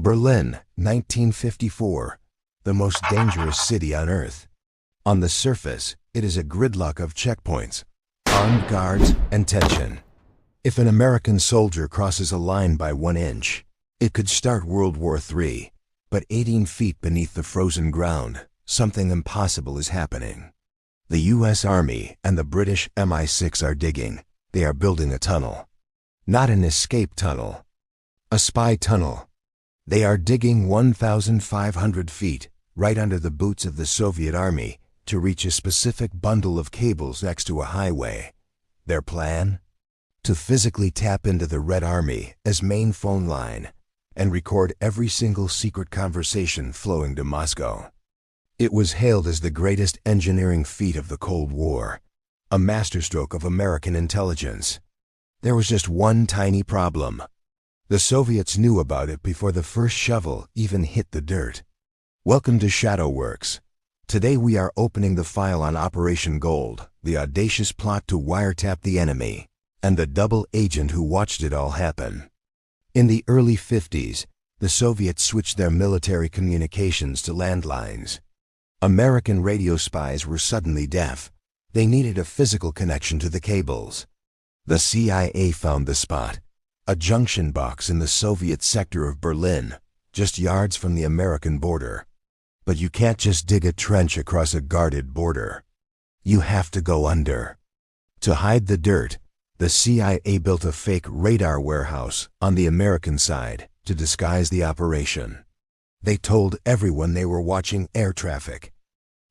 Berlin, 1954, the most dangerous city on Earth. On the surface, it is a gridlock of checkpoints, armed guards, and tension. If an American soldier crosses a line by 1 inch, it could start World War III. But 18 feet beneath the frozen ground, something impossible is happening. The U.S. Army and the British MI6 are digging. They are building a tunnel. Not an escape tunnel. A spy tunnel. They are digging 1,500 feet right under the boots of the Soviet Army to reach a specific bundle of cables next to a highway. Their plan? To physically tap into the Red Army as main phone line and record every single secret conversation flowing to Moscow. It was hailed as the greatest engineering feat of the Cold War, a masterstroke of American intelligence. There was just one tiny problem. The Soviets knew about it before the first shovel even hit the dirt. Welcome to Shadowworks. Today we are opening the file on Operation Gold, the audacious plot to wiretap the enemy, and the double agent who watched it all happen. In the early 50s, the Soviets switched their military communications to landlines. American radio spies were suddenly deaf. They needed a physical connection to the cables. The CIA found the spot, a junction box in the Soviet sector of Berlin, just yards from the American border. But you can't just dig a trench across a guarded border. You have to go under. To hide the dirt, the CIA built a fake radar warehouse on the American side to disguise the operation. They told everyone they were watching air traffic.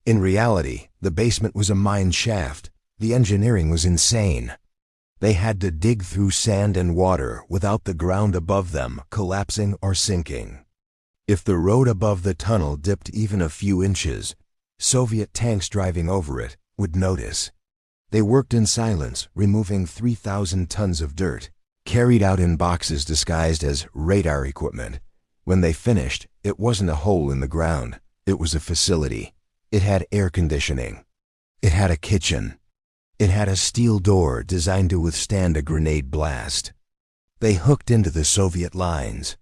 In reality, the basement was a mine shaft. The engineering was insane. They had to dig through sand and water without the ground above them collapsing or sinking. If the road above the tunnel dipped even a few inches, Soviet tanks driving over it would notice. They worked in silence, removing 3,000 tons of dirt, carried out in boxes disguised as radar equipment. When they finished, it wasn't a hole in the ground. It was a facility. It had air conditioning. It had a kitchen. It had a steel door designed to withstand a grenade blast. They hooked into the Soviet lines,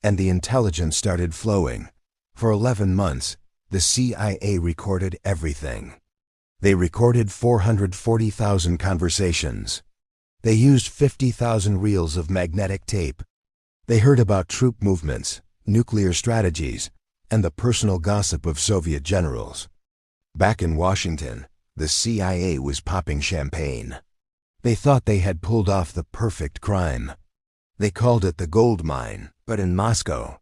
and the intelligence started flowing. For 11 months, the CIA recorded everything. They recorded 440,000 conversations. They used 50,000 reels of magnetic tape. They heard about troop movements, nuclear strategies, and the personal gossip of Soviet generals. Back in Washington, the CIA was popping champagne. They thought they had pulled off the perfect crime. They called it the gold mine, but in Moscow,